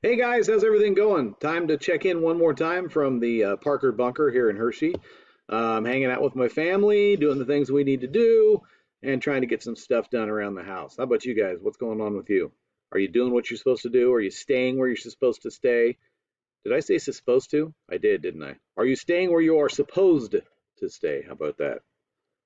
Hey guys, how's everything going? Time to check in one more time from the Parker bunker here in Hershey. Hanging out with my family, doing the things we need to do, and trying to get some stuff done around the house. How about you guys? What's going on with you? Are you doing what you're supposed to do? Are you staying where you're supposed to stay? Did I say supposed to? I did, didn't I? Are you staying where you are supposed to stay? How about that?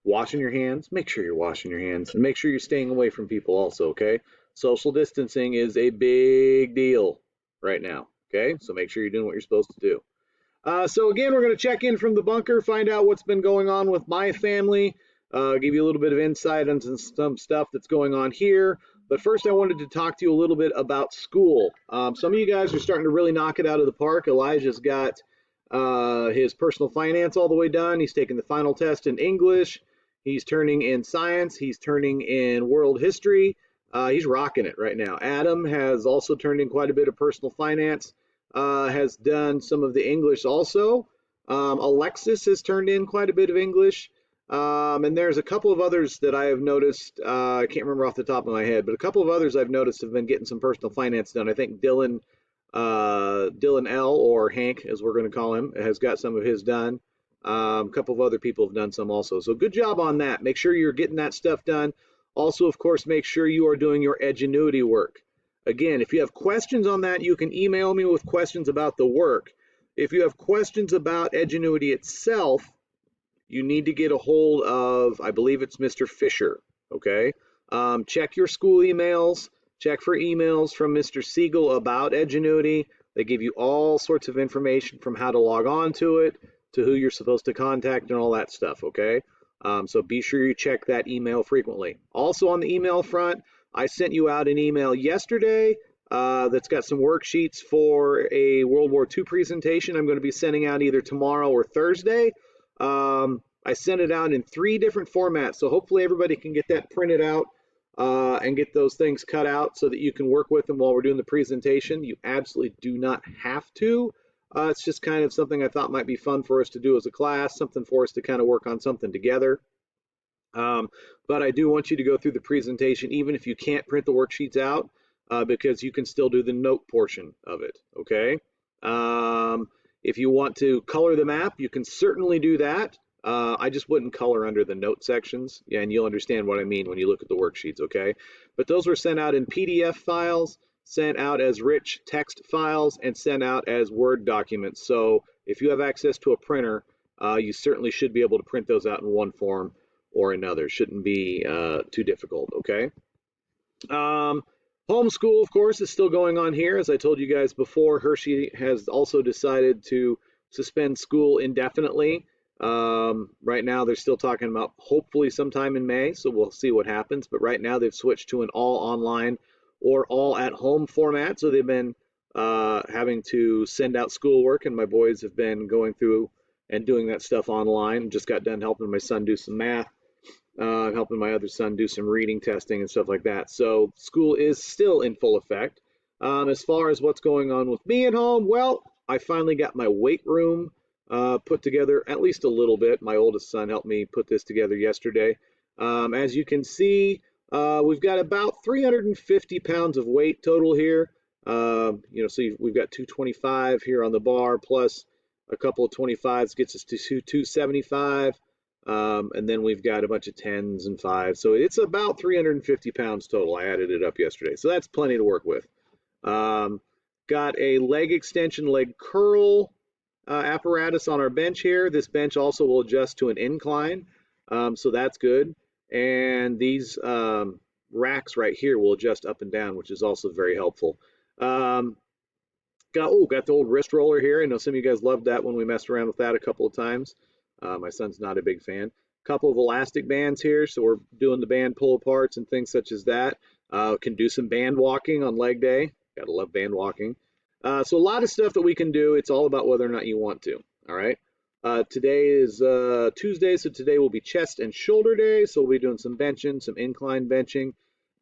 Washing your hands. Make sure you're washing your hands, and make sure you're staying away from people also, okay? Social distancing is a big deal right now, okay? So make sure you're doing what you're supposed to do. So again, we're going to check in from the bunker, find out what's been going on with my family, give you a little bit of insight into some stuff that's going on here. But first, I wanted to talk to you a little bit about school. Some of you guys are starting to really knock it out of the park. Elijah's got his personal finance all the way done. He's taking the final test in English. He's turning in science. He's turning in world history. He's rocking it right now. Adam has also turned in quite a bit of personal finance, has done some of the English also. Alexis has turned in quite a bit of English. And there's a couple of others that I have noticed. I can't remember off the top of my head, but a couple of others I've noticed have been getting some personal finance done. I think Dylan L, or Hank, as we're going to call him, has got some of his done. A couple of other people have done some also. So good job on that. Make sure you're getting that stuff done. Also, of course, make sure you are doing your Edgenuity work. Again, if you have questions on that, you can email me with questions about the work. If you have questions about Edgenuity itself, you need to get a hold of, I believe it's Mr. Fisher, okay? Check your school emails, check for emails from Mr. Siegel about Edgenuity. They give you all sorts of information from how to log on to it, to who you're supposed to contact, and all that stuff, okay? So be sure you check that email frequently. Also on the email front, I sent you out an email yesterday that's got some worksheets for a World War II presentation I'm going to be sending out either tomorrow or Thursday. I sent it out in 3 different formats, so hopefully everybody can get that printed out and get those things cut out so that you can work with them while we're doing the presentation. You absolutely do not have to. It's just kind of something I thought might be fun for us to do as a class, something for us to kind of work on something together. Um, but I do want you to go through the presentation, even if you can't print the worksheets out, because you can still do the note portion of it, okay? If you want to color the map, you can certainly do that. I just wouldn't color under the note sections, yeah, and you'll understand what I mean when you look at the worksheets, okay? But those were sent out in PDF files, sent out as rich text files, and sent out as Word documents. So if you have access to a printer, you certainly should be able to print those out in one form or another. Shouldn't be too difficult, okay? Um, Homeschool, of course, is still going on here. As I told you guys before, Hershey has also decided to suspend school indefinitely. Right now, they're still talking about hopefully sometime in May, so we'll see what happens. But right now, they've switched to an all online or all at home format. So they've been having to send out schoolwork, and my boys have been going through and doing that stuff online. Just got done helping my son do some math, helping my other son do some reading testing and stuff like that. So school is still in full effect. As far as what's going on with me at home, well, I finally got my weight room put together at least a little bit. My oldest son helped me put this together yesterday. As you can see, we've got about 350 pounds of weight total here. So we've got 225 here on the bar, plus a couple of 25s gets us to 275. And then we've got a bunch of 10s and 5s. So it's about 350 pounds total. I added it up yesterday. So that's plenty to work with. Got a leg extension, leg curl apparatus on our bench here. This bench also will adjust to an incline. So that's good. And these racks right here will adjust up and down, which is also very helpful. Got the old wrist roller here. I know some of you guys loved that when we messed around with that a couple of times. My son's not a big fan. Couple of elastic bands here, so we're doing the band pull aparts and things such as that. Can do some band walking on leg day. Gotta love band walking. So a lot of stuff that we can do. It's all about whether or not you want to. All right. Today is Tuesday, so today will be chest and shoulder day. So we'll be doing some benching, some incline benching.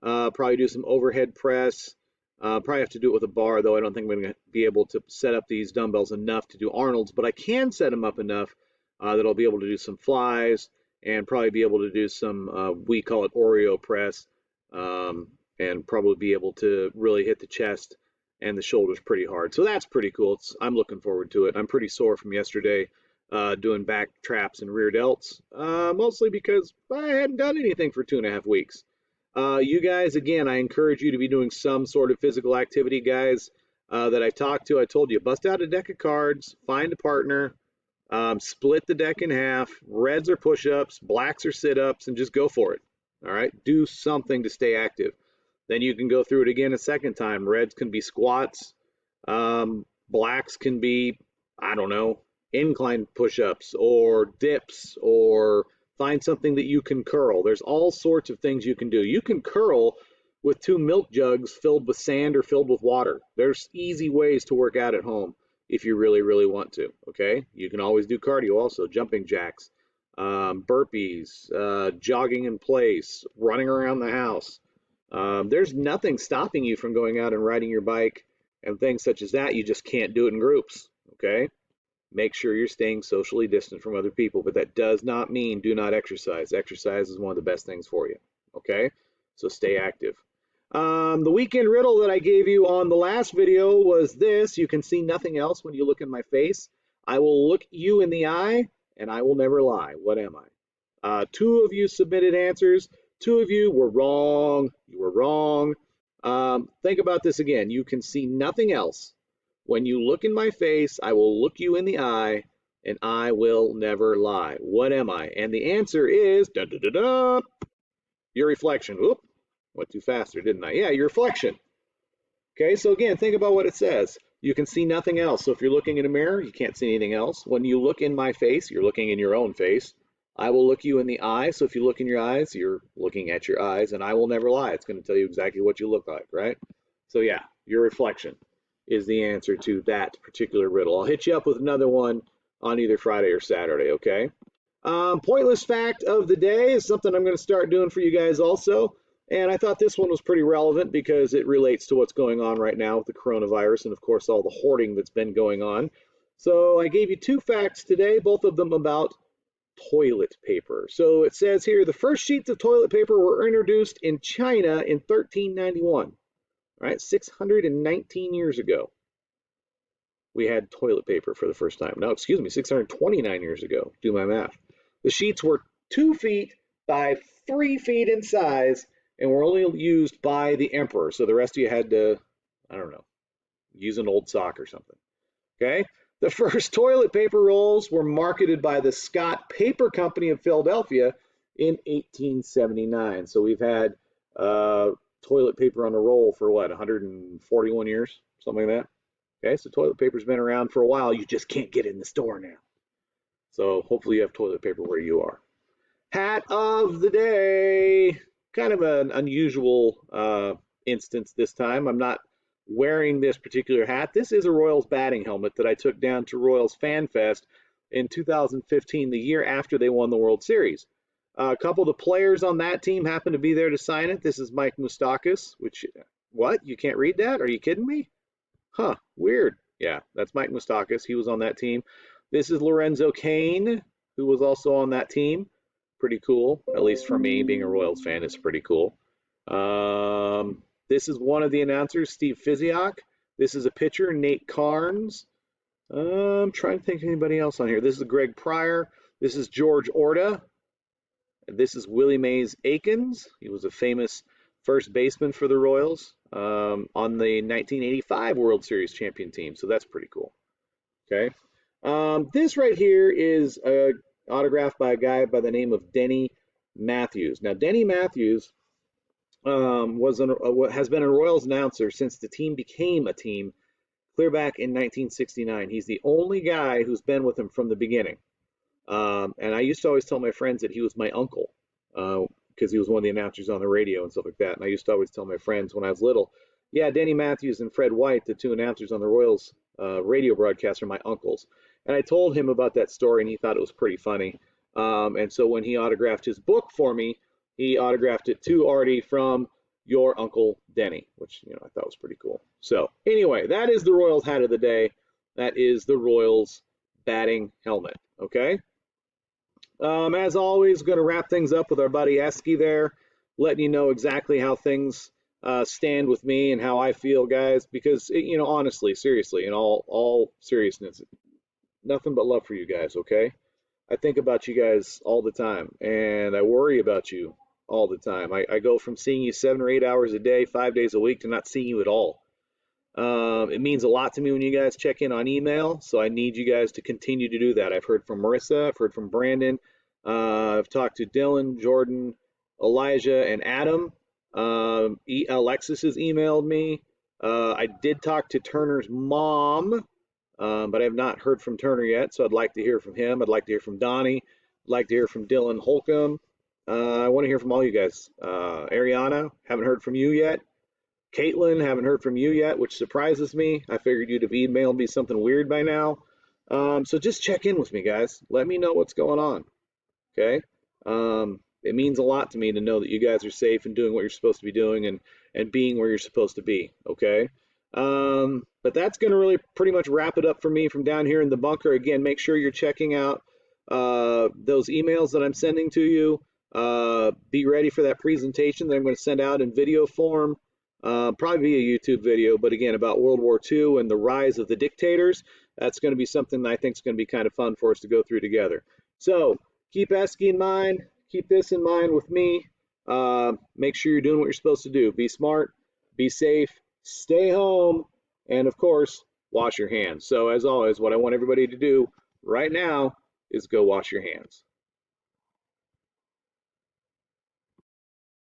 Probably do some overhead press. Probably have to do it with a bar, though I don't think I'm going to be able to set up these dumbbells enough to do Arnold's, but I can set them up enough that I'll be able to do some flies and probably be able to do some, we call it Oreo press, and probably be able to really hit the chest and the shoulder's pretty hard. So that's pretty cool. I'm looking forward to it. I'm pretty sore from yesterday doing back traps and rear delts, mostly because I hadn't done anything for 2.5 weeks. You guys, again, I encourage you to be doing some sort of physical activity, guys, that I talked to. I told you, bust out a deck of cards, find a partner, split the deck in half, reds are push-ups, blacks are sit-ups, and just go for it. All right, do something to stay active. Then you can go through it again a second time. Reds can be squats, blacks can be, I don't know, incline push-ups or dips, or find something that you can curl. There's all sorts of things you can do. You can curl with 2 milk jugs filled with sand or filled with water. There's easy ways to work out at home if you really, really want to, okay? You can always do cardio also, jumping jacks, burpees, jogging in place, running around the house. There's nothing stopping you from going out and riding your bike and things such as that. You just can't do it in groups, okay? Make sure you're staying socially distant from other people, but that does not mean do not exercise. Exercise is one of the best things for you, okay? So stay active. The weekend riddle that I gave you on the last video was this. You can see nothing else when you look in my face. I will look you in the eye, and I will never lie. What am I? 2 of you submitted answers. 2 of you were wrong. You were wrong. Think about this again. You can see nothing else. When you look in my face, I will look you in the eye, and I will never lie. What am I? And the answer is da, da, da, da, your reflection. Oop, went too fast there, didn't I? Yeah, your reflection. Okay, so again, think about what it says. You can see nothing else. So if you're looking in a mirror, you can't see anything else. When you look in my face, you're looking in your own face. I will look you in the eye. So if you look in your eyes, you're looking at your eyes, and I will never lie. It's going to tell you exactly what you look like, right? So yeah, your reflection is the answer to that particular riddle. I'll hit you up with another one on either Friday or Saturday, okay? Pointless fact of the day is something I'm going to start doing for you guys also. And I thought this one was pretty relevant because it relates to what's going on right now with the coronavirus and, of course, all the hoarding that's been going on. So I gave you 2 facts today, both of them about toilet paper. So it says here, the first sheets of toilet paper were introduced in China in 1391. Right, 619 years ago, we had toilet paper for the first time. No, excuse me, 629 years ago. Do my math. The sheets were 2 feet by 3 feet in size and were only used by the emperor. So the rest of you had to, I don't know, use an old sock or something. Okay. The first toilet paper rolls were marketed by the Scott Paper Company of Philadelphia in 1879. So we've had toilet paper on a roll for what, 141 years, something like that. Okay, so toilet paper's been around for a while. You just can't get in the store now. So hopefully you have toilet paper where you are. Hat of the day. Kind of an unusual instance this time. I'm not wearing this particular hat. This is a Royals batting helmet that I took down to Royals Fan Fest in 2015, the year after they won the World Series. A couple of the players on that team happened to be there to sign it. This is Mike Moustakas, which, what? You can't read that? Are you kidding me? Huh, weird. Yeah, that's Mike Moustakas. He was on that team. This is Lorenzo Cain, who was also on that team. Pretty cool, at least for me, being a Royals fan, it's pretty cool. This is one of the announcers, Steve Physiok. This is a pitcher, Nate Carnes. I'm trying to think of anybody else on here. This is Greg Pryor. This is George Orta. This is Willie Mays Aikens. He was a famous first baseman for the Royals on the 1985 World Series champion team. So that's pretty cool. Okay. This right here is autographed by a guy by the name of Denny Matthews. Now, Denny Matthews has been a Royals announcer since the team became a team clear back in 1969. He's the only guy who's been with him from the beginning. And I used to always tell my friends that he was my uncle because he was one of the announcers on the radio and stuff like that. And I used to always tell my friends when I was little, yeah, Denny Matthews and Fred White, the 2 announcers on the Royals radio broadcast, are my uncles. And I told him about that story, and he thought it was pretty funny. And so when he autographed his book for me, he autographed it to Artie from your Uncle Denny, which, you know, I thought was pretty cool. So anyway, that is the Royals hat of the day. That is the Royals batting helmet, okay? As always, going to wrap things up with our buddy Esky there, letting you know exactly how things stand with me and how I feel, guys, because you know, honestly, seriously, in all seriousness, nothing but love for you guys, okay? I think about you guys all the time, and I worry about you all the time. I go from seeing you 7 or 8 hours a day, 5 days a week, to not seeing you at all. It means a lot to me when you guys check in on email, so I need you guys to continue to do that. I've heard from Marissa, I've heard from Brandon, I've talked to Dylan, Jordan, Elijah, and Adam. Alexis has emailed me. I did talk to Turner's mom, but I have not heard from Turner yet, so I'd like to hear from him. I'd like to hear from Donnie. I'd like to hear from Dylan Holcomb. I want to hear from all you guys. Ariana, haven't heard from you yet. Caitlin, haven't heard from you yet, which surprises me. I figured you'd have emailed me something weird by now. So just check in with me, guys. Let me know what's going on. Okay. It means a lot to me to know that you guys are safe and doing what you're supposed to be doing and being where you're supposed to be. Okay. But that's going to really pretty much wrap it up for me from down here in the bunker. Again, make sure you're checking out those emails that I'm sending to you. Be ready for that presentation that I'm going to send out in video form. Probably be a YouTube video, but again, about World War II and the rise of the dictators. That's going to be something that I think is going to be kind of fun for us to go through together. So keep ESCI in mind. Keep this in mind with me. Make sure you're doing what you're supposed to do. Be smart, be safe, stay home, and of course, wash your hands. So as always, what I want everybody to do right now is go wash your hands.